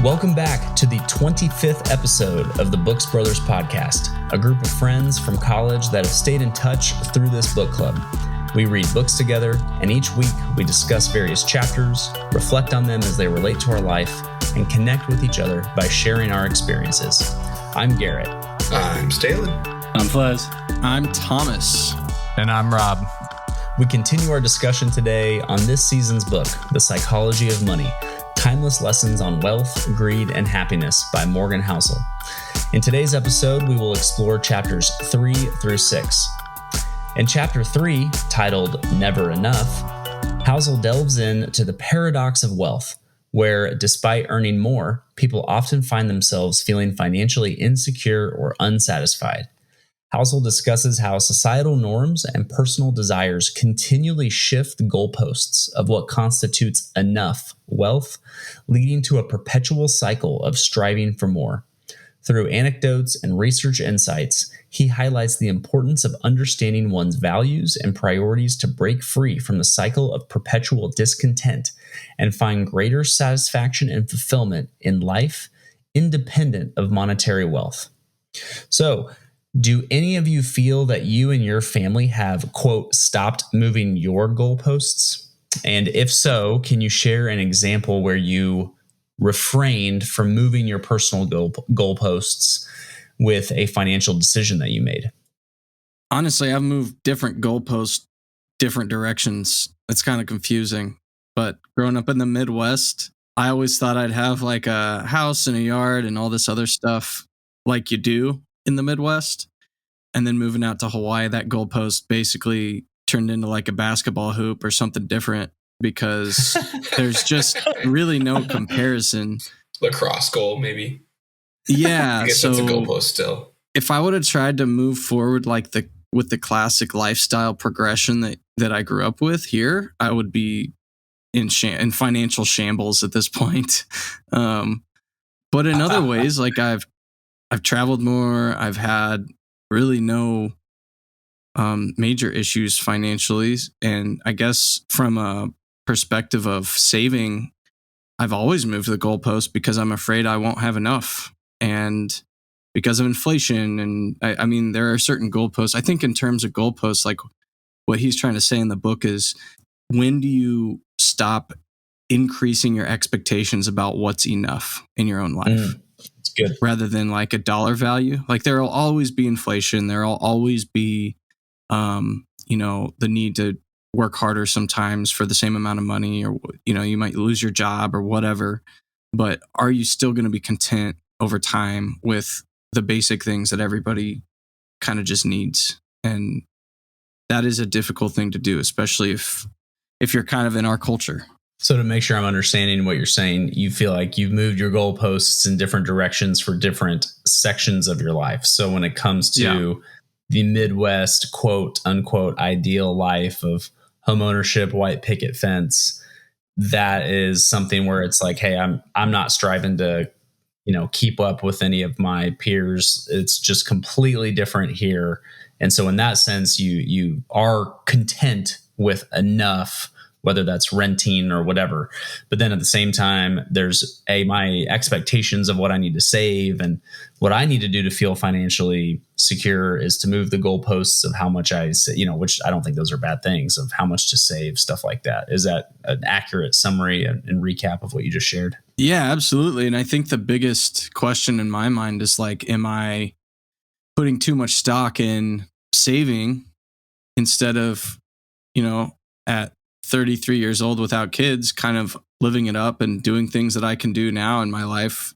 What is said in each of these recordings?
Welcome back to the 25th episode of the Books Brothers podcast, a group of friends from college that have stayed in touch through this book club. We read books together, and each week we discuss various chapters, reflect on them as they relate to our life, and connect with each other by sharing our experiences. I'm Garrett. I'm Stalin. I'm Fles. I'm Thomas. And I'm Rob. We continue our discussion today on this season's book, The Psychology of Money, Timeless Lessons on Wealth, Greed, and Happiness by Morgan Housel. In today's episode, we will explore chapters 3 through 6. In chapter 3, titled Never Enough, Housel delves into the paradox of wealth, where despite earning more, people often find themselves feeling financially insecure or unsatisfied. Housel discusses how societal norms and personal desires continually shift the goalposts of what constitutes enough wealth, leading to a perpetual cycle of striving for more. Through anecdotes and research insights, he highlights the importance of understanding one's values and priorities to break free from the cycle of perpetual discontent and find greater satisfaction and fulfillment in life, independent of monetary wealth. So, do any of you feel that you and your family have, quote, stopped moving your goalposts? And if so, can you share an example where you refrained from moving your personal goalposts with a financial decision that you made? Honestly, I've moved different goalposts, different directions. It's kind of confusing. But growing up in the Midwest, I always thought I'd have like a house and a yard and all this other stuff like you do in the Midwest. And then moving out to Hawaii, that goalpost basically turned into like a basketball hoop or something different because there's just really no comparison. Lacrosse goal, maybe. Yeah. I guess so that's a goalpost still. If I would have tried to move forward like with the classic lifestyle progression that I grew up with here, I would be in financial shambles at this point. But in other ways, like I've traveled more. I've had really no major issues financially. And I guess from a perspective of saving, I've always moved the goalpost because I'm afraid I won't have enough. And because of inflation. And I mean, there are certain goalposts. I think in terms of goalposts, like what he's trying to say in the book is, when do you stop increasing your expectations about what's enough in your own life? It's good. Rather than like a dollar value. Like there will always be inflation. There will always be, the need to work harder sometimes for the same amount of money, or, you might lose your job or whatever. But are you still going to be content over time with the basic things that everybody kind of just needs? And that is a difficult thing to do, especially if you're kind of in our culture. So to make sure I'm understanding what you're saying, you feel like you've moved your goalposts in different directions for different sections of your life. So when it comes to the Midwest, quote unquote, ideal life of home ownership, white picket fence, that is something where it's like, hey, I'm not striving to, keep up with any of my peers. It's just completely different here. And so in that sense, you are content with enough, whether that's renting or whatever. But then at the same time, there's my expectations of what I need to save, and what I need to do to feel financially secure is to move the goalposts of how much I say, which I don't think those are bad things, of how much to save, stuff like that. Is that an accurate summary and recap of what you just shared? Yeah, absolutely. And I think the biggest question in my mind is like, am I putting too much stock in saving instead of, at 33 years old without kids, kind of living it up and doing things that I can do now in my life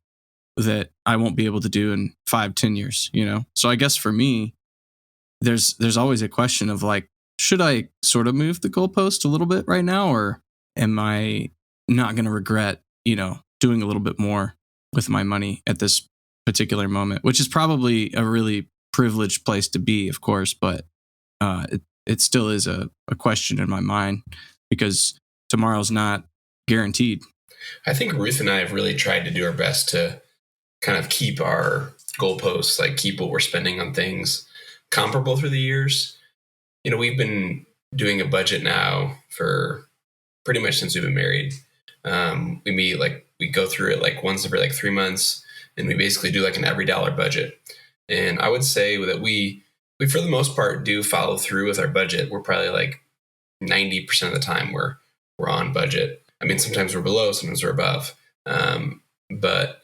that I won't be able to do in 5-10 years, So I guess for me, there's always a question of like, should I sort of move the goalpost a little bit right now, or am I not going to regret, doing a little bit more with my money at this particular moment, which is probably a really privileged place to be, of course, but it still is a question in my mind, because tomorrow's not guaranteed. I think Ruth and I have really tried to do our best to kind of keep our goalposts, like keep what we're spending on things comparable through the years. We've been doing a budget now for pretty much since we've been married. We we go through it like once every like 3 months, and we basically do like an every dollar budget. And I would say that we for the most part do follow through with our budget. We're probably like 90% of the time we're on budget. I mean, sometimes we're below, sometimes we're above. But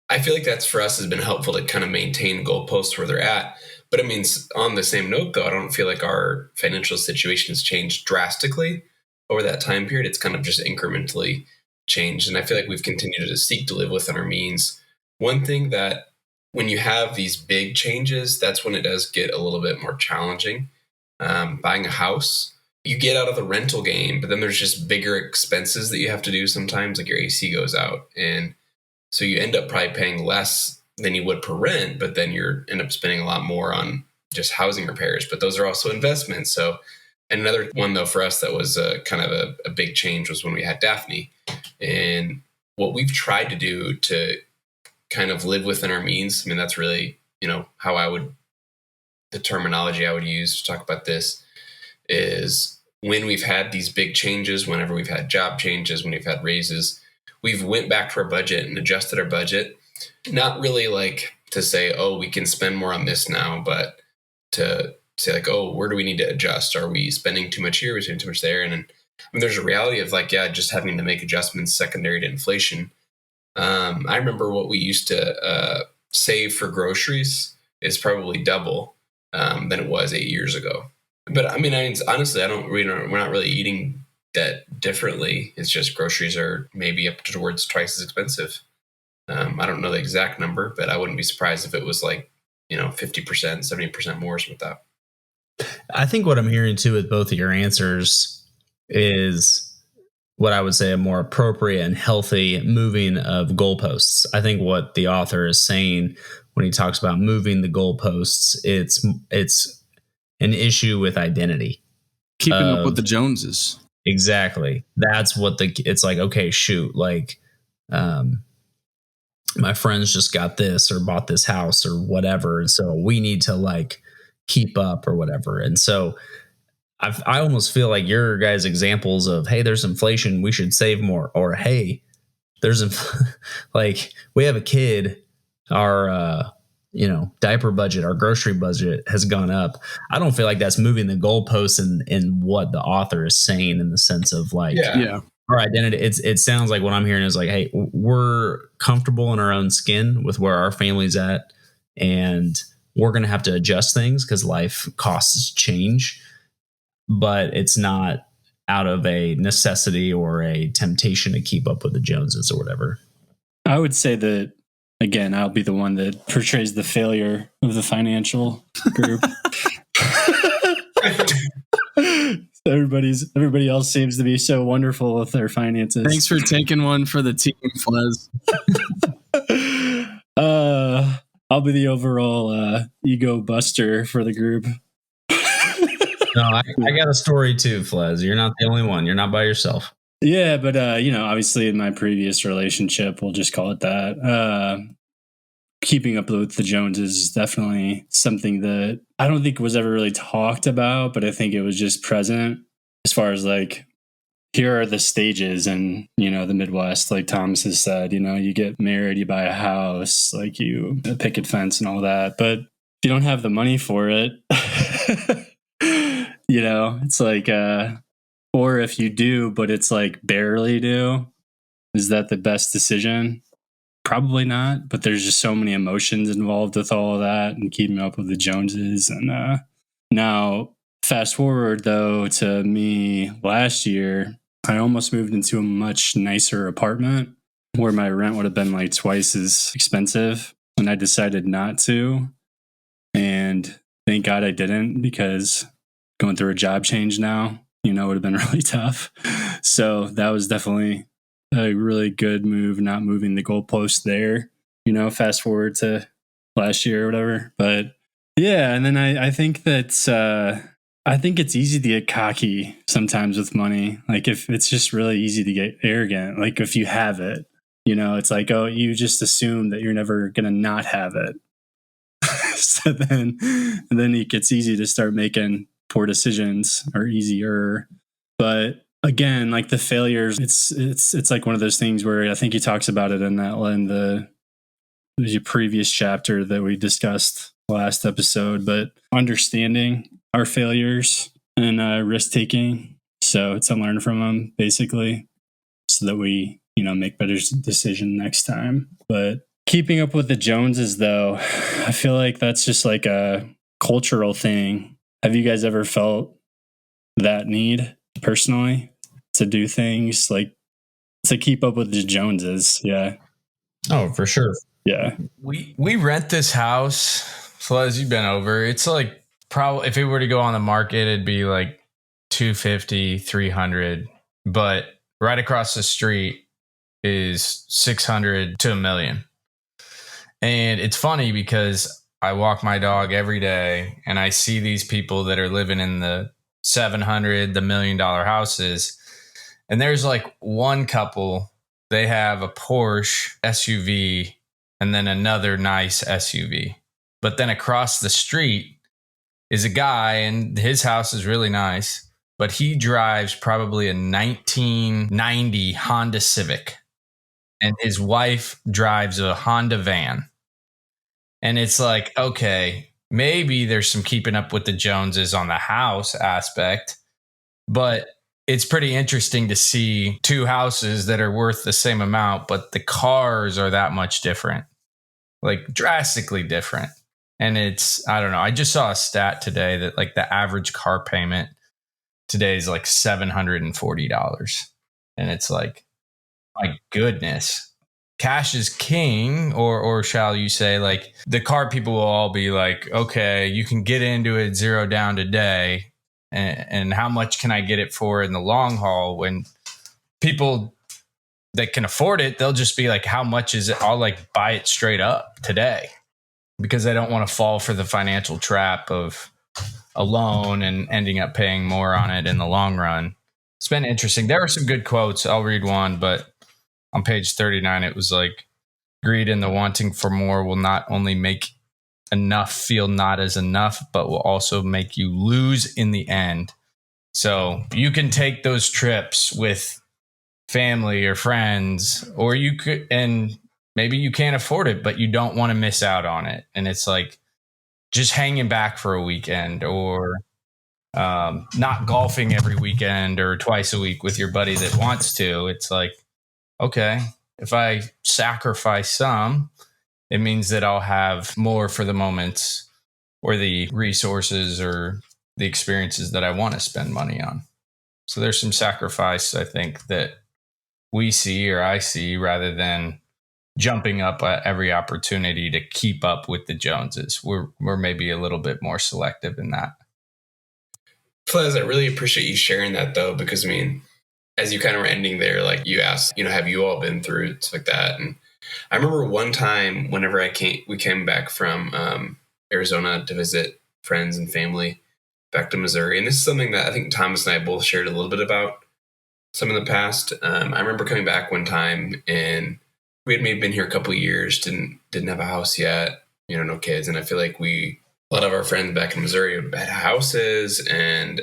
I feel like that's for us has been helpful to kind of maintain goalposts where they're at. But I mean, on the same note, though, I don't feel like our financial situation has changed drastically over that time period. It's kind of just incrementally changed. And I feel like we've continued to seek to live within our means. One thing that when you have these big changes, that's when it does get a little bit more challenging. Buying a house, you get out of the rental game, but then there's just bigger expenses that you have to do sometimes, like your AC goes out. And so you end up probably paying less than you would per rent, but then you end up spending a lot more on just housing repairs. But those are also investments. So, and another one, though, for us that was kind of a big change was when we had Daphne. And what we've tried to do to kind of live within our means, I mean, that's really, how the terminology I would use to talk about this is when we've had these big changes, whenever we've had job changes, when we've had raises, we've went back to our budget and adjusted our budget. Not really like to say, oh, we can spend more on this now, but to say like, oh, where do we need to adjust? Are we spending too much here? Are we spending too much there? And then, I mean, there's a reality of like, just having to make adjustments secondary to inflation. I remember what we used to save for groceries is probably double than it was 8 years ago. But I mean, honestly, we're not really eating that differently. It's just groceries are maybe up towards twice as expensive. I don't know the exact number, but I wouldn't be surprised if it was like, 50%, 70% more, something like that. I think what I'm hearing too with both of your answers is what I would say a more appropriate and healthy moving of goalposts. I think what the author is saying when he talks about moving the goalposts, it's an issue with identity. Keeping up with the Joneses. Exactly. That's what it's like, okay, shoot, like, my friends just got this or bought this house or whatever. And so we need to like keep up or whatever. And so I almost feel like your guys' examples of, hey, there's inflation, we should save more. Or, hey, like we have a kid, our, diaper budget, our grocery budget has gone up. I don't feel like that's moving the goalposts in what the author is saying in the sense of like, our identity. It sounds like what I'm hearing is like, hey, we're comfortable in our own skin with where our family's at, and we're going to have to adjust things because life costs change, but it's not out of a necessity or a temptation to keep up with the Joneses or whatever. I would say that, again, I'll be the one that portrays the failure of the financial group. Everybody else seems to be so wonderful with their finances. Thanks for taking one for the team, Flez. I'll be the overall ego buster for the group. No, I got a story too, Flez. You're not the only one. You're not by yourself. Yeah, but obviously in my previous relationship, we'll just call it that. Keeping up with the Joneses is definitely something that I don't think was ever really talked about, but I think it was just present as far as like, here are the stages in, the Midwest, like Thomas has said, you get married, you buy a house, like you a picket fence and all that. But if you don't have the money for it, it's like, or if you do, but it's like barely do, is that the best decision? Probably not, but there's just so many emotions involved with all of that and keeping up with the Joneses. And now, fast forward though to me last year, I almost moved into a much nicer apartment where my rent would have been like twice as expensive, and I decided not to. And thank God I didn't, because going through a job change now, would have been really tough. So that was definitely a really good move, not moving the goalpost there, fast forward to last year or whatever. But yeah, and then I think that I think it's easy to get cocky sometimes with money. Like if it's just really easy to get arrogant, like if you have it, it's like, oh, you just assume that you're never going to not have it. So then it gets easy to start making poor decisions, or easier. But again, like the failures, it's like one of those things where I think he talks about it in the previous chapter that we discussed last episode, but understanding our failures and risk taking, so to learn from them basically, so that we make better decision next time. But keeping up with the Joneses, though, I feel like that's just like a cultural thing. Have you guys ever felt that need personally to do things like to keep up with the Joneses? Yeah. Oh, for sure. Yeah. We rent this house. So as you've been over, it's like probably if it were to go on the market, it'd be like 250, 300. But right across the street is 600 to $1 million. And it's funny because I walk my dog every day and I see these people that are living in the 700, the $1 million houses. And there's like one couple, they have a Porsche SUV and then another nice SUV. But then across the street is a guy and his house is really nice, but he drives probably a 1990 Honda Civic and his wife drives a Honda van. And it's like, okay, maybe there's some keeping up with the Joneses on the house aspect, but it's pretty interesting to see two houses that are worth the same amount, but the cars are that much different, like drastically different. And it's, I don't know. I just saw a stat today that like the average car payment today is like $740. And it's like, my goodness. Cash is king, or shall you say, like the car people will all be like, okay, you can get into it 0 down today. And how much can I get it for in the long haul? When people that can afford it, they'll just be like, how much is it? I'll like buy it straight up today because they don't want to fall for the financial trap of a loan and ending up paying more on it in the long run. It's been interesting. There are some good quotes. I'll read one, but on page 39, it was like, greed and the wanting for more will not only make enough feel not as enough, but will also make you lose in the end. So you can take those trips with family or friends, or you could, and maybe you can't afford it, but you don't want to miss out on it. And it's like just hanging back for a weekend, or not golfing every weekend or twice a week with your buddy that wants to. It's like, okay, if I sacrifice some, it means that I'll have more for the moments or the resources or the experiences that I want to spend money on. So there's some sacrifice, I think, that we see or I see rather than jumping up at every opportunity to keep up with the Joneses. We're maybe a little bit more selective in that. Plez, I really appreciate you sharing that, though, because I mean, as you kind of were ending there, like you asked, have you all been through it like that? And I remember one time whenever we came back from Arizona to visit friends and family back to Missouri. And this is something that I think Thomas and I both shared a little bit about some in the past. I remember coming back one time and we had maybe been here a couple of years, didn't have a house yet, no kids. And I feel like a lot of our friends back in Missouri had houses and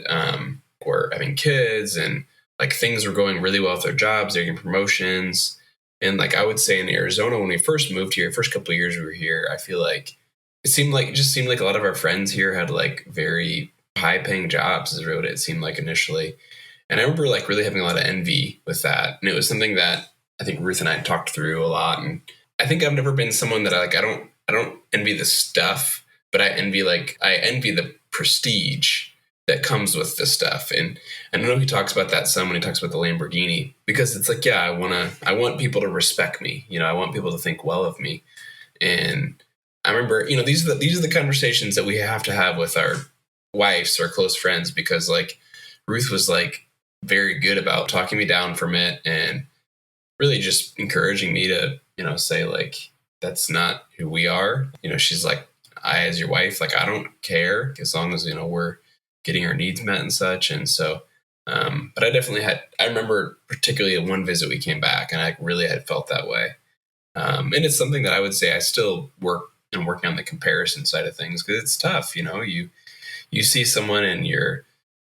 were having kids, and like things were going really well with their jobs. They're getting promotions. And like I would say in Arizona, when we first moved here, first couple of years we were here, I feel like it just seemed like a lot of our friends here had like very high paying jobs is really what it seemed like initially. And I remember like really having a lot of envy with that. And it was something that I think Ruth and I talked through a lot. And I think I've never been someone that I don't envy the stuff, but I envy the prestige that comes with this stuff. And I know he talks about that some when he talks about the Lamborghini, because it's like, yeah, I want people to respect me. I want people to think well of me. And I remember, these are the conversations that we have to have with our wives or close friends, because like Ruth was like very good about talking me down from it and really just encouraging me to, say like, that's not who we are. She's like, I, as your wife, like, I don't care as long as, we're getting our needs met and such. And so, but I remember particularly at one visit we came back and I really had felt that way. And it's something that I would say I still working on the comparison side of things, because it's tough. You see someone and you're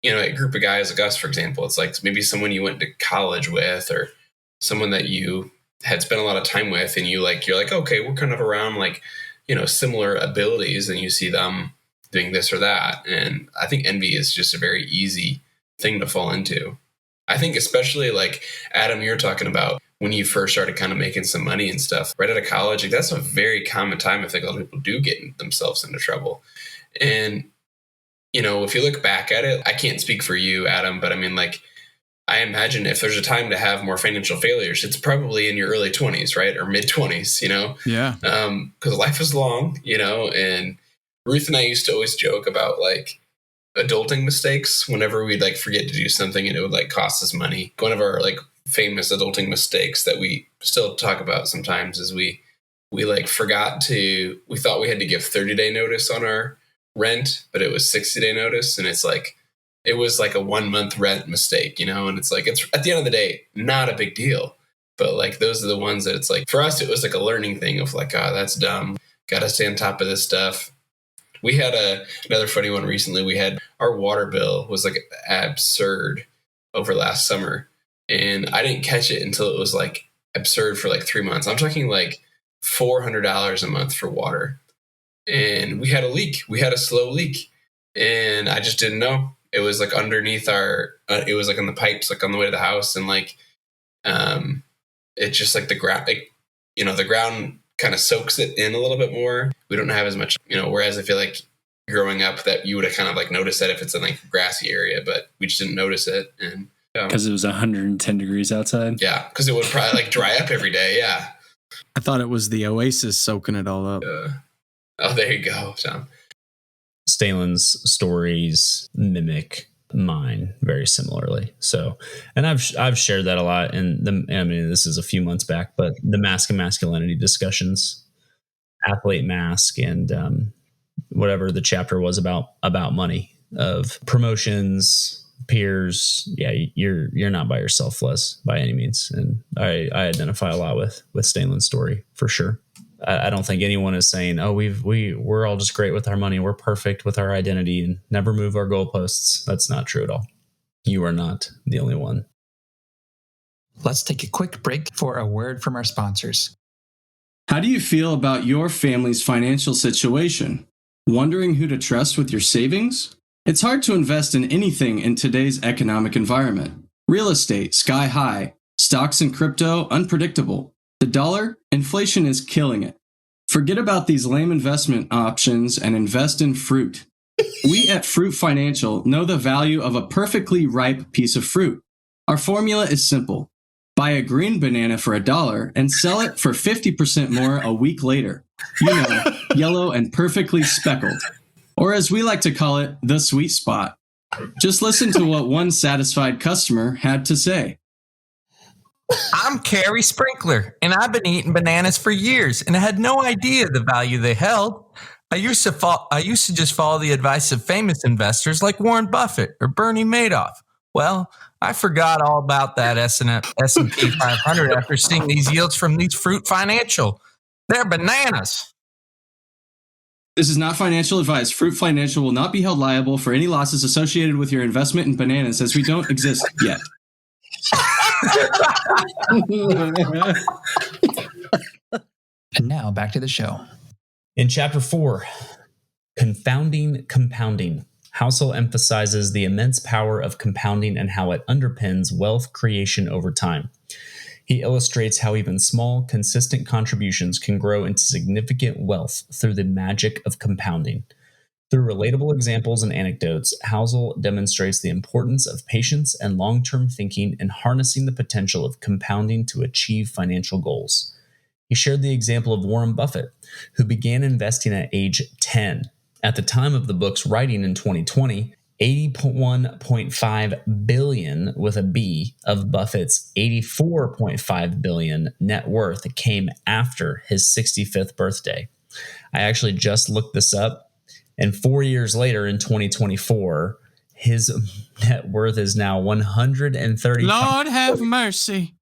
a group of guys like us, for example, it's like maybe someone you went to college with or someone that you had spent a lot of time with, and you're like, okay, we're kind of around like, similar abilities, and you see them doing this or that. And I think envy is just a very easy thing to fall into. I think especially like Adam, you're talking about when you first started kind of making some money and stuff right out of college, like that's a very common time. I think a lot of people do get themselves into trouble. And, if you look back at it, I can't speak for you, Adam, but I mean, like, I imagine if there's a time to have more financial failures, it's probably in your early 20s, right? Or mid 20s, Yeah. Because life is long, and Ruth and I used to always joke about like adulting mistakes whenever we'd like forget to do something and it would like cost us money. One of our like famous adulting mistakes that we still talk about sometimes is we like we thought we had to give 30-day notice on our rent, but it was 60-day notice. And it's like, it was like a 1 month rent mistake, and it's like, it's at the end of the day, not a big deal. But like, those are the ones that it's like, for us, it was like a learning thing of like, that's dumb. Got to stay on top of this stuff. We had another funny one recently. We had our water bill was like absurd over last summer. And I didn't catch it until it was like absurd for like 3 months. I'm talking like $400 a month for water. And we had a leak. We had a slow leak. And I just didn't know. It was like underneath it was like on the pipes, like on the way to the house. And like, it's just like the ground, like, the ground kind of soaks it in a little bit more. We don't have as much, whereas I feel like growing up that you would have kind of like noticed that if it's in like a grassy area, but we just didn't notice it. And because it was 110 degrees outside. Yeah. Because it would probably like dry up every day. Yeah. I thought it was the Oasis soaking it all up. Oh, there you go, Tom. Stalen's stories mimic mine very similarly. So, and I've shared that a lot this is a few months back, but the mask and masculinity discussions, athlete mask, and whatever the chapter was about money, of promotions, peers. Yeah, you're not by yourself, Les, by any means. And I identify a lot with Stalen's story for sure. I don't think anyone is saying, oh, we're all just great with our money. We're perfect with our identity and never move our goalposts. That's not true at all. You are not the only one. Let's take a quick break for a word from our sponsors. How do you feel about your family's financial situation? Wondering who to trust with your savings? It's hard to invest in anything in today's economic environment. Real estate, sky high. Stocks and crypto, unpredictable. The dollar, inflation is killing it. Forget about these lame investment options and invest in fruit. We at Fruit Financial know the value of a perfectly ripe piece of fruit. Our formula is simple. Buy a green banana for $1 and sell it for 50% more a week later. Yellow and perfectly speckled. Or as we like to call it, the sweet spot. Just listen to what one satisfied customer had to say. I'm Carrie Sprinkler, and I've been eating bananas for years, and I had no idea the value they held. I used to just follow the advice of famous investors like Warren Buffett or Bernie Madoff. Well, I forgot all about that S&P 500 after seeing these yields from these Fruit Financial. They're bananas. This is not financial advice. Fruit Financial will not be held liable for any losses associated with your investment in bananas, as we don't exist yet. And now back to the show. In chapter 4, Confounding Compounding, Housel emphasizes the immense power of compounding and how it underpins wealth creation over time. He illustrates how even small, consistent contributions can grow into significant wealth through the magic of compounding. Through relatable examples and anecdotes, Housel demonstrates the importance of patience and long-term thinking in harnessing the potential of compounding to achieve financial goals. He shared the example of Warren Buffett, who began investing at age 10. At the time of the book's writing in 2020, $81.5 billion with a B of Buffett's $84.5 billion net worth came after his 65th birthday. I actually just looked this up. And 4 years later, in 2024, his net worth is now 130. Lord have mercy.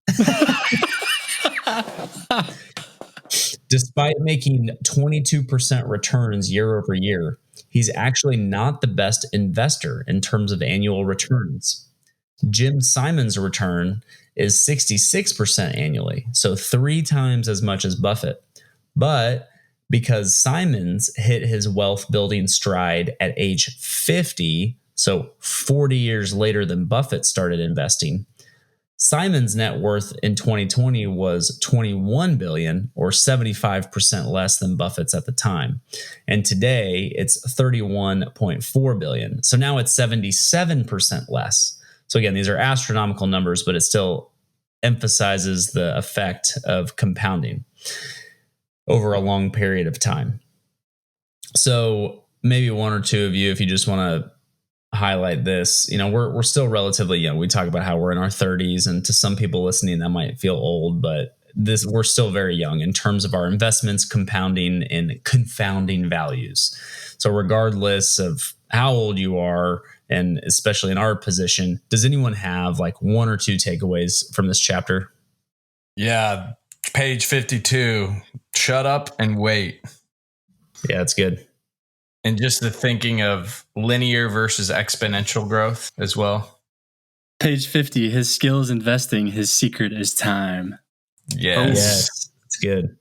Despite making 22% returns year over year, he's actually not the best investor in terms of annual returns. Jim Simon's return is 66% annually, so 3 times as much as Buffett. But because Simon's hit his wealth building stride at age 50, so 40 years later than Buffett started investing, Simon's net worth in 2020 was $21 billion, or 75% less than Buffett's at the time. And today it's $31.4 billion. So now it's 77% less. So again, these are astronomical numbers, but it still emphasizes the effect of compounding over a long period of time. So maybe one or two of you, if you just want to highlight this, we're still relatively young. We talk about how we're in our 30s, and to some people listening, that might feel old, but we're still very young in terms of our investments, compounding and confounding values. So regardless of how old you are, and especially in our position, does anyone have like 1 or 2 takeaways from this chapter? Yeah. Page 52, shut up and wait. Yeah, it's good. And just the thinking of linear versus exponential growth as well. Page 50, his skill is investing. His secret is time. Yes. It's good.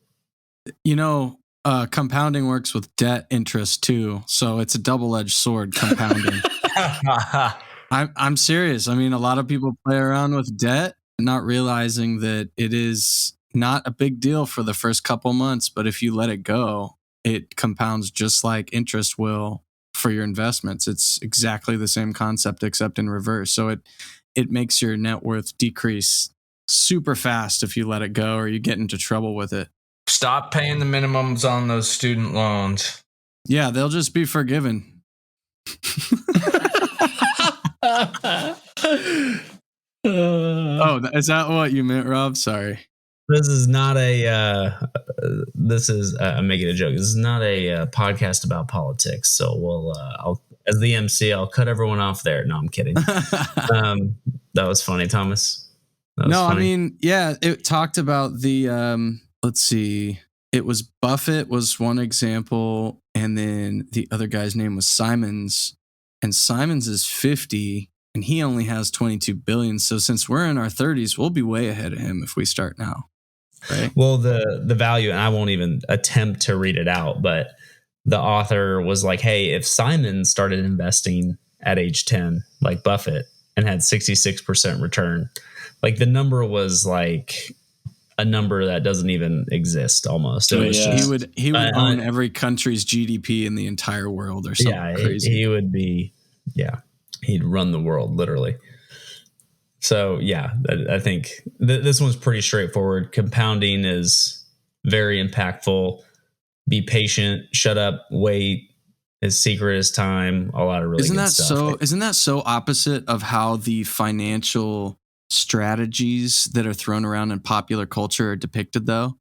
Compounding works with debt interest too. So it's a double-edged sword, compounding. I'm serious. I mean, a lot of people play around with debt, not realizing that it is not a big deal for the first couple months, but if you let it go, it compounds just like interest will for your investments. It's exactly the same concept except in reverse. So it makes your net worth decrease super fast if you let it go or you get into trouble with it. Stop paying the minimums on those student loans. Yeah, they'll just be forgiven. Oh, is that what you meant, Rob? Sorry. This is not I'm making a joke. This is not a podcast about politics. So I'll, as the MC, I'll cut everyone off there. No, I'm kidding. That was funny, Thomas. Funny. I mean, yeah, it talked about the, let's see, it was Buffett was one example. And then the other guy's name was Simons, and Simons is 50 and he only has 22 billion. So since we're in our 30s, we'll be way ahead of him if we start now. Right. Well, the value, and I won't even attempt to read it out, but the author was like, hey, if Simon started investing at age 10, like Buffett, and had 66% return, like the number was like a number that doesn't even exist almost. It was just, he would own every country's GDP in the entire world or something crazy. He would be, he'd run the world literally. So, yeah, I think this one's pretty straightforward. Compounding is very impactful. Be patient, shut up, wait. His secret is time. A lot of really good stuff. Isn't that so opposite of how the financial strategies that are thrown around in popular culture are depicted, though?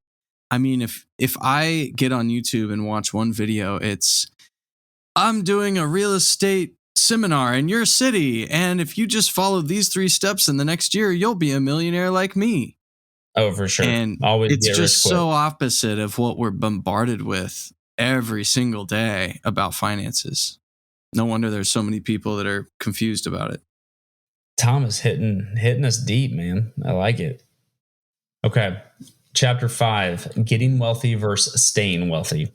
I mean, if I get on YouTube and watch one video, it's, I'm doing a real estate seminar in your city, and if you just follow these 3 steps in the next year, you'll be a millionaire like me. Oh, for sure. And it's just so opposite of what we're bombarded with every single day about finances. No wonder there's so many people that are confused about it. Thomas hitting us deep, man. I like it. Okay. Chapter 5, Getting Wealthy versus Staying Wealthy.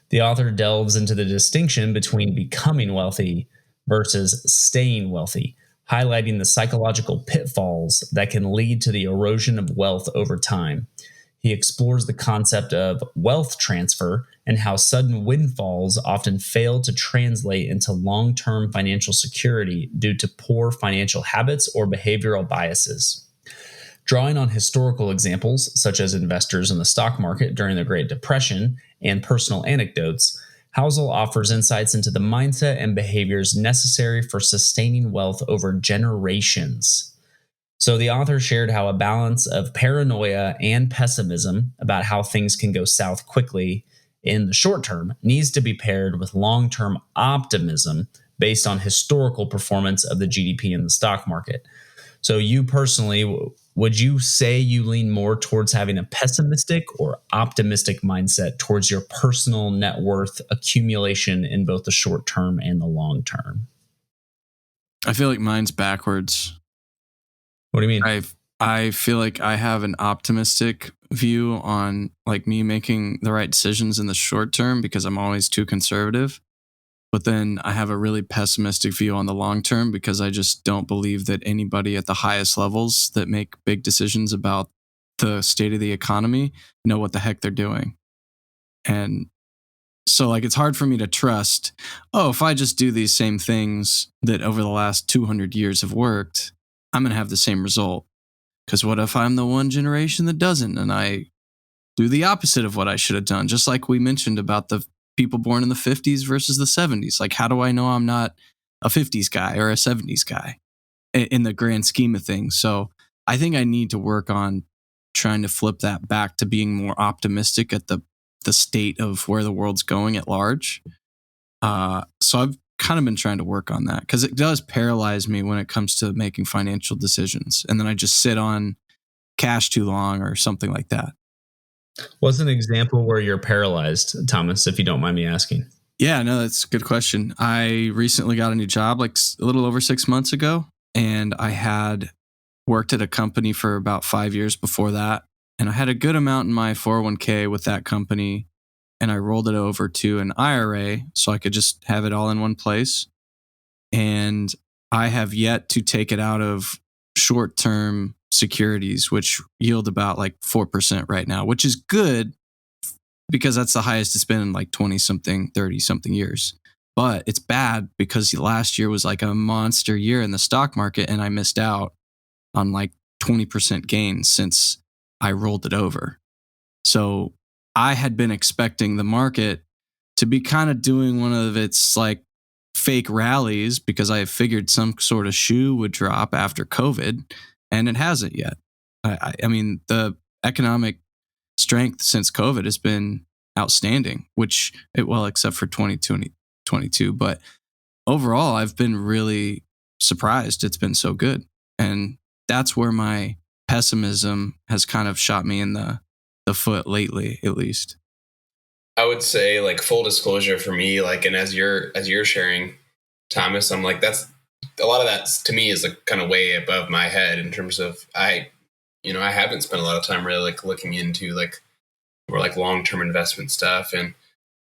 The author delves into the distinction between becoming wealthy versus staying wealthy, highlighting the psychological pitfalls that can lead to the erosion of wealth over time. He explores the concept of wealth transfer and how sudden windfalls often fail to translate into long-term financial security due to poor financial habits or behavioral biases. Drawing on historical examples, such as investors in the stock market during the Great Depression and personal anecdotes, Housel offers insights into the mindset and behaviors necessary for sustaining wealth over generations. So the author shared how a balance of paranoia and pessimism about how things can go south quickly in the short term needs to be paired with long-term optimism based on historical performance of the GDP in the stock market. So you personally, would you say you lean more towards having a pessimistic or optimistic mindset towards your personal net worth accumulation in both the short term and the long term? I feel like mine's backwards. What do you mean? I feel like I have an optimistic view on like me making the right decisions in the short term because I'm always too conservative. But then I have a really pessimistic view on the long term because I just don't believe that anybody at the highest levels that make big decisions about the state of the economy know what the heck they're doing. And so like it's hard for me to trust, if I just do these same things that over the last 200 years have worked, I'm going to have the same result. Because what if I'm the one generation that doesn't and I do the opposite of what I should have done? Just like we mentioned about the people born in the 50s versus the 70s. Like, how do I know I'm not a 50s guy or a 70s guy in the grand scheme of things? So I think I need to work on trying to flip that back to being more optimistic at the state of where the world's going at large. So I've kind of been trying to work on that because it does paralyze me when it comes to making financial decisions. And then I just sit on cash too long or something like that. What's an example where you're paralyzed, Thomas, if you don't mind me asking? Yeah, no, that's a good question. I recently got a new job like a little over 6 months ago, and I had worked at a company for about 5 years before that. And I had a good amount in my 401k with that company, and I rolled it over to an IRA so I could just have it all in one place. And I have yet to take it out of short-term securities, which yield about like 4% right now, which is good because that's the highest it's been in like 20-something, 30-something years. But it's bad because last year was like a monster year in the stock market, and I missed out on like 20% gains since I rolled it over. So I had been expecting the market to be kind of doing one of its like fake rallies because I figured some sort of shoe would drop after COVID, and it hasn't yet. I mean, the economic strength since COVID has been outstanding, except for 2022. But overall, I've been really surprised it's been so good. And that's where my pessimism has kind of shot me in the foot lately, at least. I would say, like, full disclosure for me, like, and as you're sharing, Thomas, I'm like, that's a lot of that to me is like kind of way above my head in terms of I haven't spent a lot of time really like looking into like more like long-term investment stuff. And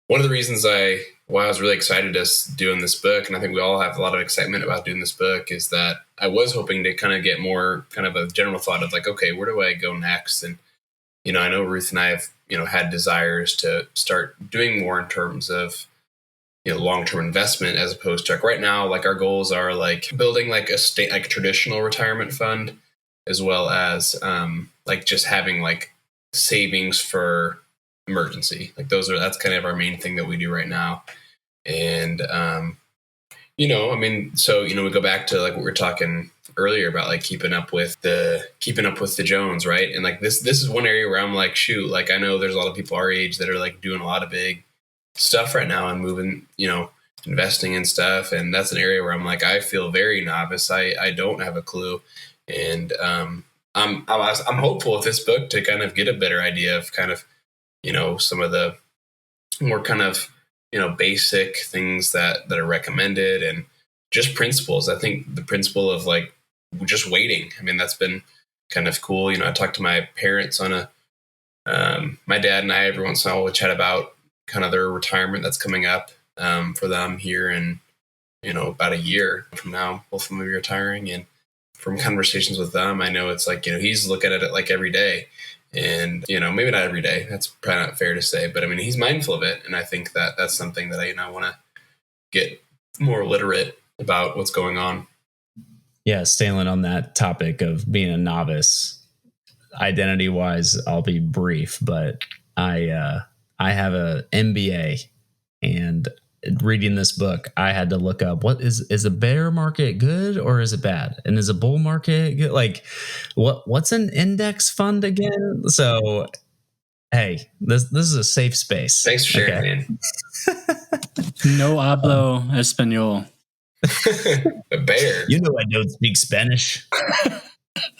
one of the reasons why I was really excited us doing this book, and I think we all have a lot of excitement about doing this book, is that I was hoping to kind of get more kind of a general thought of like, okay, where do I go next? And, I know Ruth and I have, had desires to start doing more in terms of, long-term investment as opposed to like right now, like our goals are like building like a traditional retirement fund, as well as like just having like savings for emergency. Like that's kind of our main thing that we do right now. And, we go back to like what we were talking earlier about like keeping up with the Jones, right? And like this is one area where I'm like, shoot, like I know there's a lot of people our age that are like doing a lot of big stuff right now and moving, investing in stuff. And that's an area where I'm like, I feel very novice. I don't have a clue. And I'm hopeful with this book to kind of get a better idea of kind of, some of the more kind of, basic things that are recommended and just principles. I think the principle of like just waiting. I mean, that's been kind of cool. I talked to my parents on my dad and I every once in a while would chat about kind of their retirement that's coming up for them here in, about a year from now, both of them will be retiring. And from conversations with them, I know it's like, he's looking at it like every day. And, maybe not every day. That's probably not fair to say. But I mean, he's mindful of it. And I think that that's something that I want to get more literate about what's going on. Yeah, Stanley, on that topic of being a novice, identity-wise, I'll be brief, but I have a MBA, and reading this book, I had to look up what is a bear market good or is it bad, and is a bull market good? Like, what's an index fund again? So, hey, this is a safe space. Thanks for sharing, man. No hablo español. A bear. I don't speak Spanish.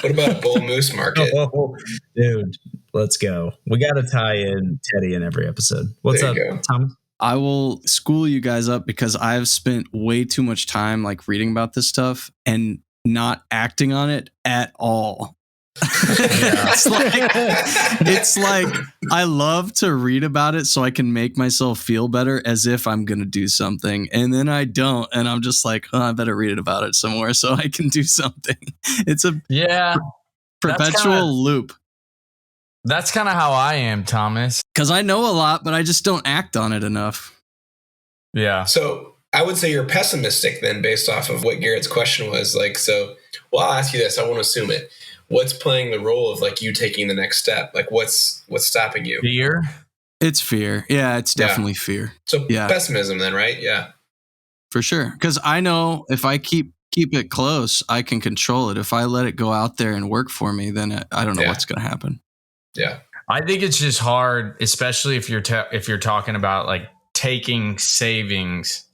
What about a bull moose market? Oh, dude, let's go. We got to tie in Teddy in every episode. What's There up, you go. Tom? I will school you guys up because I've spent way too much time like reading about this stuff and not acting on it at all. It's like I love to read about it so I can make myself feel better as if I'm going to do something. And then I don't. And I'm just like, oh, I better read about it some more so I can do something. It's a perpetual loop. That's kind of how I am, Thomas. Because I know a lot, but I just don't act on it enough. Yeah. So I would say you're pessimistic then, based off of what Garrett's question was. Like, so, well, I'll ask you this. I won't assume it. What's playing the role of like you taking the next step? Like, what's stopping you? Fear. It's fear. Yeah, it's definitely fear. So pessimism then, right? Yeah, for sure. Because I know if I keep it close, I can control it. If I let it go out there and work for me, then I don't know what's going to happen. Yeah, I think it's just hard, especially if you're talking about like taking savings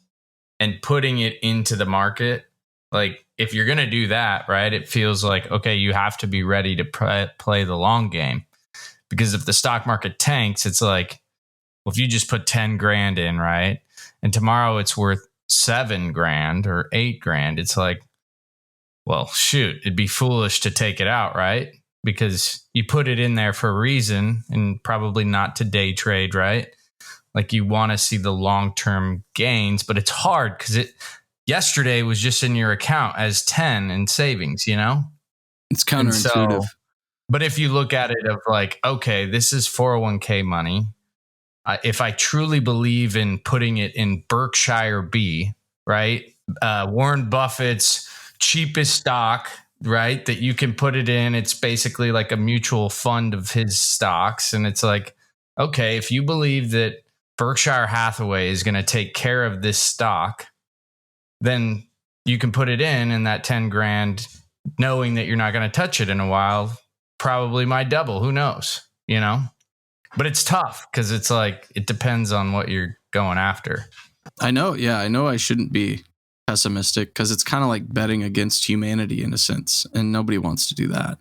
and putting it into the market. Like if you're going to do that, right, it feels like, okay, you have to be ready to play the long game, because if the stock market tanks, it's like, well, if you just put 10 grand in, right, and tomorrow it's worth 7 grand or 8 grand, it's like, well, shoot, it'd be foolish to take it out, right? Because you put it in there for a reason and probably not to day trade, right? Like you want to see the long-term gains, but it's hard because yesterday was just in your account as 10 in savings, you know? It's counterintuitive. But if you look at it of like, okay, this is 401k money. If I truly believe in putting it in Berkshire B, right? Warren Buffett's cheapest stock, right, that you can put it in. It's basically like a mutual fund of his stocks. And it's like, okay, if you believe that Berkshire Hathaway is going to take care of this stock, then you can put it in, and that 10 grand, knowing that you're not going to touch it in a while, probably might double. Who knows, you know? But it's tough because it's like, it depends on what you're going after. I know. Yeah, I know I shouldn't be pessimistic because it's kind of like betting against humanity in a sense, and nobody wants to do that.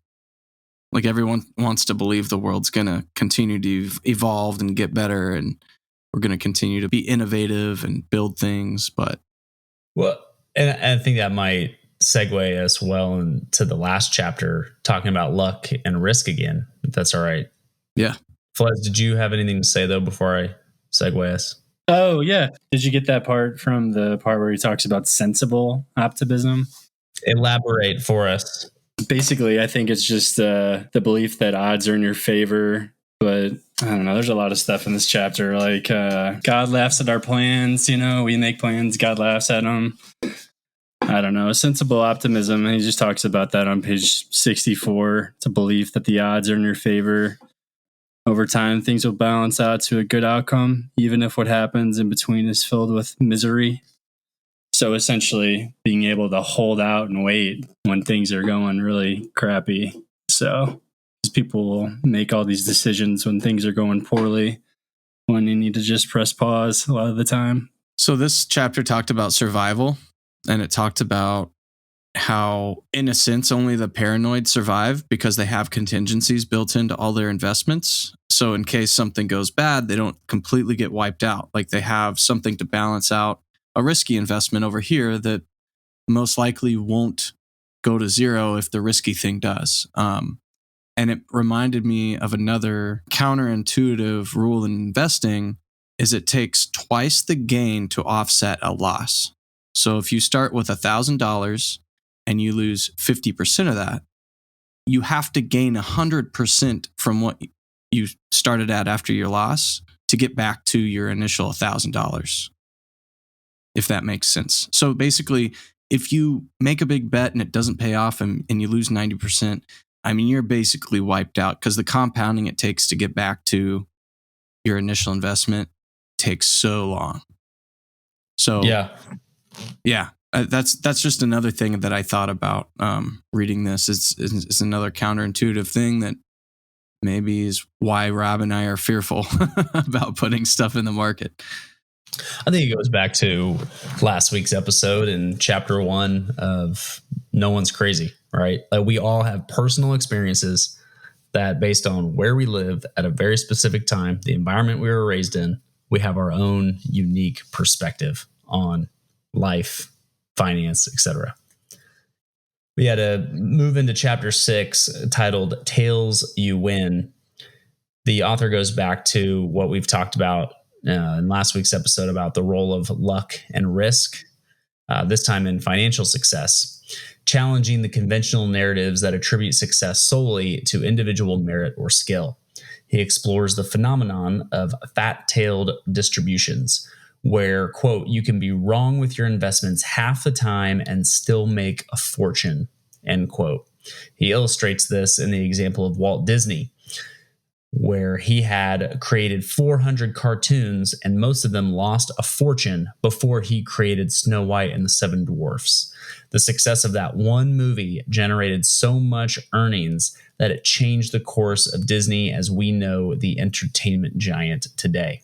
Like everyone wants to believe the world's going to continue to evolve and get better, and we're going to continue to be innovative and build things. But and I think that might segue us well into the last chapter, talking about luck and risk again, if that's all right. Yeah. Flez, did you have anything to say though before I segue us? Oh, yeah. Did you get that part from the part where he talks about sensible optimism? Elaborate for us. Basically, I think it's just the belief that odds are in your favor. But I don't know. There's a lot of stuff in this chapter. Like God laughs at our plans. You know, we make plans. God laughs at them. I don't know. Sensible optimism. And he just talks about that on page 64. It's a belief that the odds are in your favor. Over time, things will balance out to a good outcome, even if what happens in between is filled with misery. So essentially, being able to hold out and wait when things are going really crappy. So people will make all these decisions when things are going poorly, when you need to just press pause a lot of the time. So this chapter talked about survival, and it talked about how, in a sense, only the paranoid survive because they have contingencies built into all their investments. So in case something goes bad, they don't completely get wiped out. Like they have something to balance out a risky investment over here that most likely won't go to zero if the risky thing does. And it reminded me of another counterintuitive rule in investing is it takes twice the gain to offset a loss. So if you start with $1,000 and you lose 50% of that, you have to gain 100% from what you started at after your loss to get back to your initial $1,000, if that makes sense. So basically, if you make a big bet and it doesn't pay off and you lose 90%, I mean, you're basically wiped out because the compounding it takes to get back to your initial investment takes so long. So yeah, that's just another thing that I thought about reading this. It's another counterintuitive thing that maybe is why Rob and I are fearful about putting stuff in the market. I think it goes back to last week's episode in chapter 1 of No One's Crazy. right? Like we all have personal experiences that based on where we live at a very specific time, the environment we were raised in, we have our own unique perspective on life, finance, etc. We had to move into chapter 6 titled Tales You Win. The author goes back to what we've talked about in last week's episode about the role of luck and risk, this time in financial success, challenging the conventional narratives that attribute success solely to individual merit or skill. He explores the phenomenon of fat-tailed distributions, where, quote, you can be wrong with your investments half the time and still make a fortune, end quote. He illustrates this in the example of Walt Disney, where he had created 400 cartoons and most of them lost a fortune before he created Snow White and the Seven Dwarfs. The success of that one movie generated so much earnings that it changed the course of Disney as we know the entertainment giant today.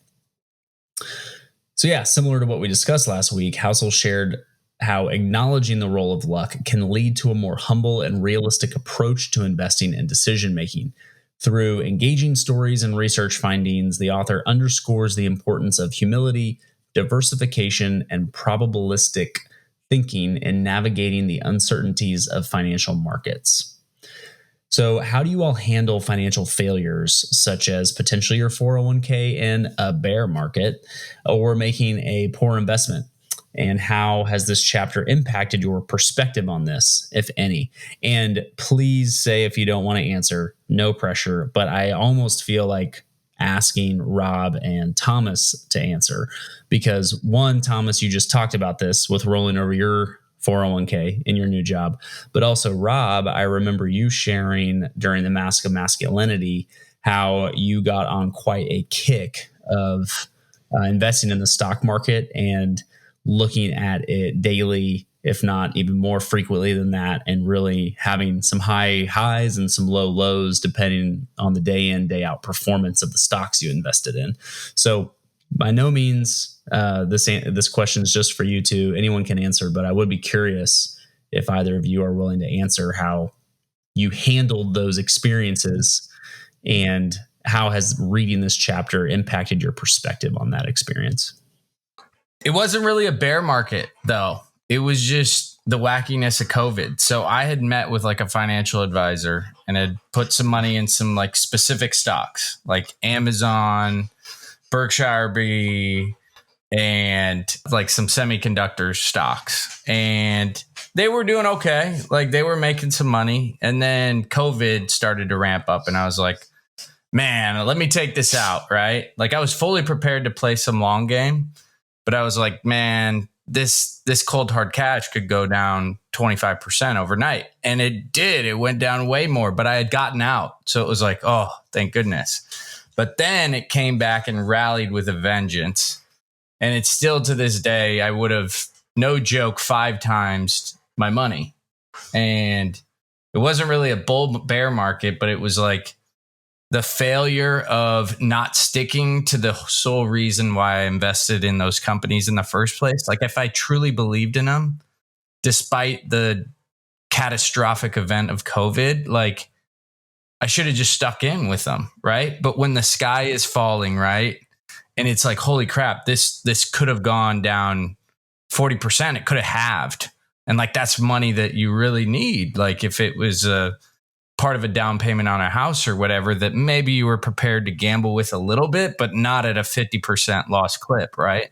So yeah, similar to what we discussed last week, Housel shared how acknowledging the role of luck can lead to a more humble and realistic approach to investing and decision-making. Through engaging stories and research findings, the author underscores the importance of humility, diversification, and probabilistic thinking in navigating the uncertainties of financial markets. So how do you all handle financial failures, such as potentially your 401k in a bear market or making a poor investment? And how has this chapter impacted your perspective on this, if any? And please say if you don't want to answer, no pressure, but I almost feel like asking Rob and Thomas to answer because one, Thomas, you just talked about this with rolling over your 401k in your new job, but also Rob, I remember you sharing during the Mask of Masculinity how you got on quite a kick of investing in the stock market and looking at it daily, if not even more frequently than that, and really having some high highs and some low lows depending on the day in, day out performance of the stocks you invested in. So by no means, this question is just for you two. Anyone can answer, but I would be curious if either of you are willing to answer how you handled those experiences and how has reading this chapter impacted your perspective on that experience. It wasn't really a bear market, though. It was just the wackiness of COVID. So I had met with like a financial advisor and had put some money in some like specific stocks, like Amazon, Berkshire B, and like some semiconductor stocks. And they were doing okay. Like they were making some money. And then COVID started to ramp up. And I was like, man, let me take this out, right? Like I was fully prepared to play some long game. But I was like, man, this cold hard cash could go down 25% overnight. And it did. It went down way more, but I had gotten out. So it was like, oh, thank goodness. But then it came back and rallied with a vengeance. And it's still to this day, I would have, no joke, 5 times my money. And it wasn't really a bull bear market, but it was like the failure of not sticking to the sole reason why I invested in those companies in the first place. Like if I truly believed in them, despite the catastrophic event of COVID, like I should have just stuck in with them. Right. But when the sky is falling, right. And it's like, holy crap, this could have gone down 40%. It could have halved. And like, that's money that you really need. Like if it was a part of a down payment on a house or whatever that maybe you were prepared to gamble with a little bit, but not at a 50% loss clip. Right.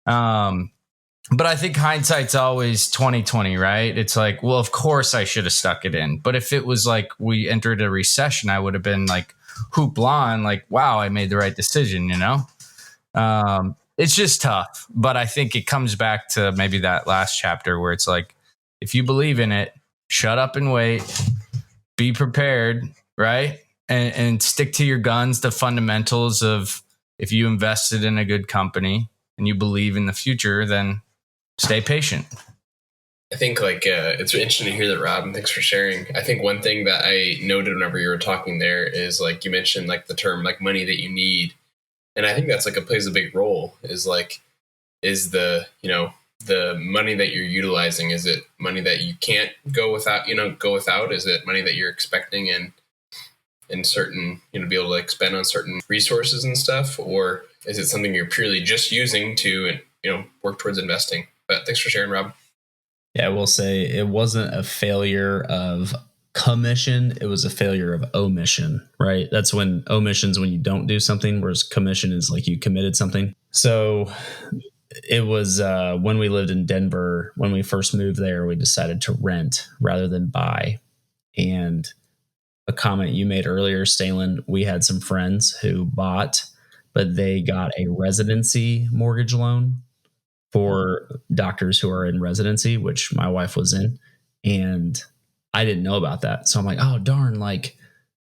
But I think hindsight's always 20/20, right? It's like, well, of course I should have stuck it in. But if it was like we entered a recession, I would have been like hoopla and like, wow, I made the right decision, you know? It's just tough. But I think it comes back to maybe that last chapter where it's like, if you believe in it, shut up and wait. Be prepared, right? And stick to your guns, the fundamentals of if you invested in a good company and you believe in the future, then stay patient. I think like it's interesting to hear that, Rob, and thanks for sharing. I think one thing that I noted whenever you were talking there is like you mentioned like the term like money that you need. And I think that's like it plays a big role is the, you know, the money that you're utilizing, is it money that you can't go without, is it money that you're expecting in certain, be able to like spend on certain resources and stuff, or is it something you're purely just using to, work towards investing? But thanks for sharing, Rob. Yeah, I will say it wasn't a failure of commission, it was a failure of omission, right? That's when omission's when you don't do something, whereas commission is like you committed something. So it was when we lived in Denver, when we first moved there, we decided to rent rather than buy. And a comment you made earlier, Stalen, we had some friends who bought, but they got a residency mortgage loan for doctors who are in residency, which my wife was in. And I didn't know about that. So I'm like, oh, darn, like,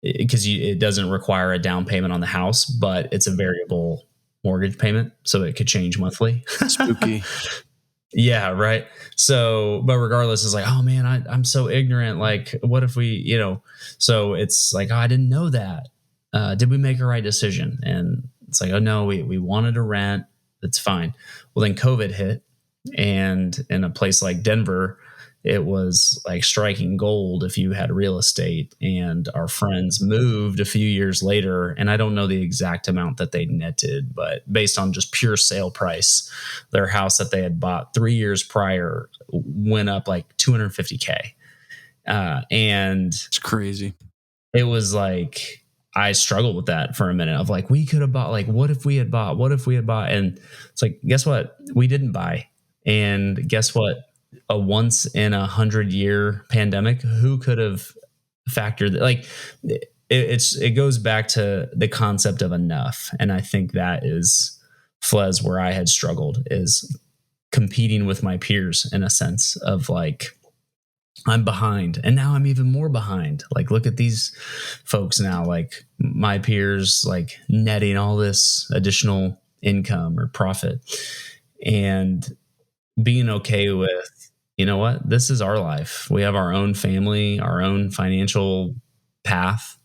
because it doesn't require a down payment on the house, but it's a variable mortgage payment. So it could change monthly. Spooky. Yeah, right. So, but regardless, it's like, oh man, I'm so ignorant. Like, what if we, so it's like, oh, I didn't know that. Did we make a right decision? And it's like, oh no, we wanted to rent. That's fine. Well, then COVID hit, and in a place like Denver, it was like striking gold if you had real estate. And our friends moved a few years later, and I don't know the exact amount that they netted, but based on just pure sale price, their house that they had bought 3 years prior went up like $250K. And it's crazy. It was like, I struggled with that for a minute of like, we could have bought, like, what if we had bought? And it's like, guess what? We didn't buy. And guess what? A once in 100-year pandemic, who could have factored that? Like, it goes back to the concept of enough. And I think that is Fles where I had struggled, is competing with my peers in a sense of like, I'm behind, and now I'm even more behind. Like, look at these folks now, like my peers, like netting all this additional income or profit, and being okay with, you know what, this is our life. We have our own family, our own financial path,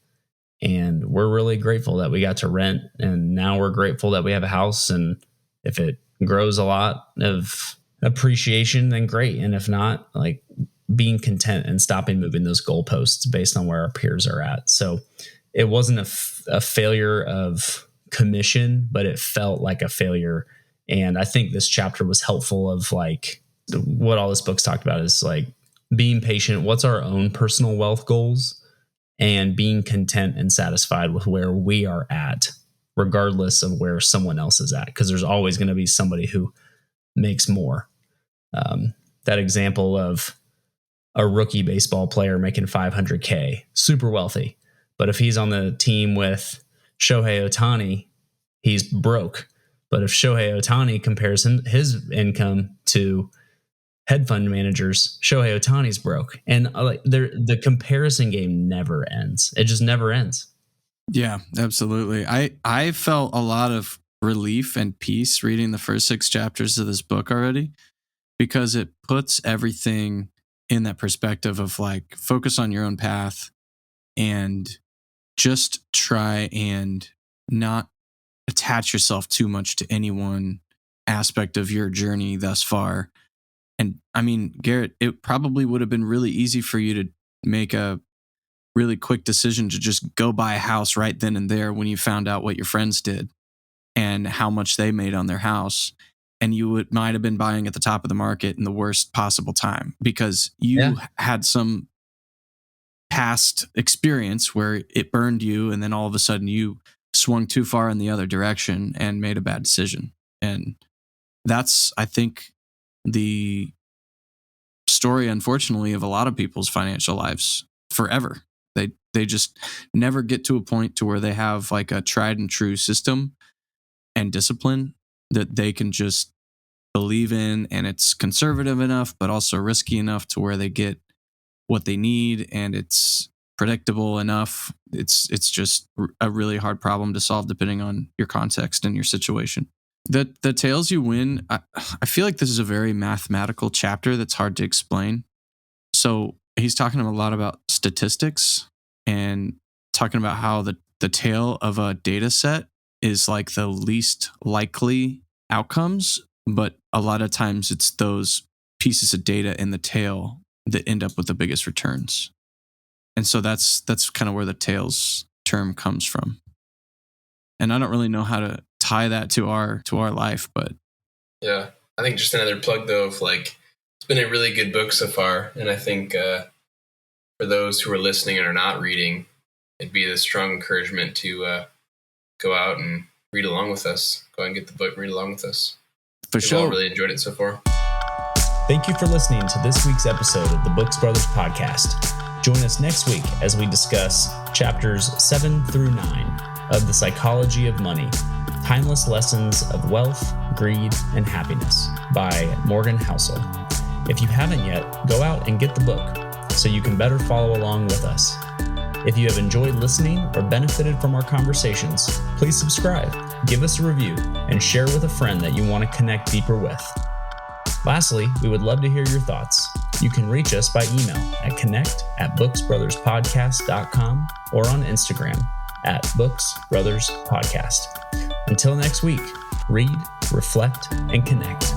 and we're really grateful that we got to rent. And now we're grateful that we have a house. And if it grows a lot of appreciation, then great. And if not, like, being content and stopping moving those goalposts based on where our peers are at. So it wasn't a failure of commission, but it felt like a failure. And I think this chapter was helpful of like what all this book's talked about is like being patient. What's our own personal wealth goals, and being content and satisfied with where we are at, regardless of where someone else is at. Because there's always going to be somebody who makes more. That example of a rookie baseball player making $500K, super wealthy. But if he's on the team with Shohei Ohtani, he's broke. But if Shohei Ohtani compares his income to hedge fund managers, Shohei Ohtani's broke. And like the comparison game never ends. It just never ends. Yeah, absolutely. I felt a lot of relief and peace reading the first 6 chapters of this book already, because it puts everything in that perspective of like, focus on your own path and just try and not attach yourself too much to any one aspect of your journey thus far. And I mean, Garrett, it probably would have been really easy for you to make a really quick decision to just go buy a house right then and there when you found out what your friends did and how much they made on their house. And you might have been buying at the top of the market in the worst possible time because you had some past experience where it burned you, and then all of a sudden you swung too far in the other direction and made a bad decision. And that's, I think, the story, unfortunately, of a lot of people's financial lives forever. They just never get to a point to where they have like a tried and true system and discipline that they can just believe in, and it's conservative enough but also risky enough to where they get what they need, and it's predictable enough. It's just a really hard problem to solve depending on your context and your situation. The tales you win, I feel like this is a very mathematical chapter that's hard to explain. So he's talking a lot about statistics and talking about how the tail of a data set is like the least likely outcomes, but a lot of times it's those pieces of data in the tail that end up with the biggest returns. And so that's kind of where the tails term comes from. And I don't really know how to tie that to our life, but yeah, I think just another plug though of like, it's been a really good book so far. And I think for those who are listening and are not reading, it'd be a strong encouragement to go out and read along with us. Go out and get the book, read along with us. For sure. We've all really enjoyed it so far. Thank you for listening to this week's episode of the Books Brothers Podcast. Join us next week as we discuss chapters 7 through 9 of The Psychology of Money, Timeless Lessons of Wealth, Greed, and Happiness by Morgan Housel. If you haven't yet, go out and get the book so you can better follow along with us. If you have enjoyed listening or benefited from our conversations, please subscribe, give us a review, and share with a friend that you want to connect deeper with. Lastly, we would love to hear your thoughts. You can reach us by email at connect@booksbrotherspodcast.com or on Instagram @booksbrotherspodcast. Until next week, read, reflect, and connect.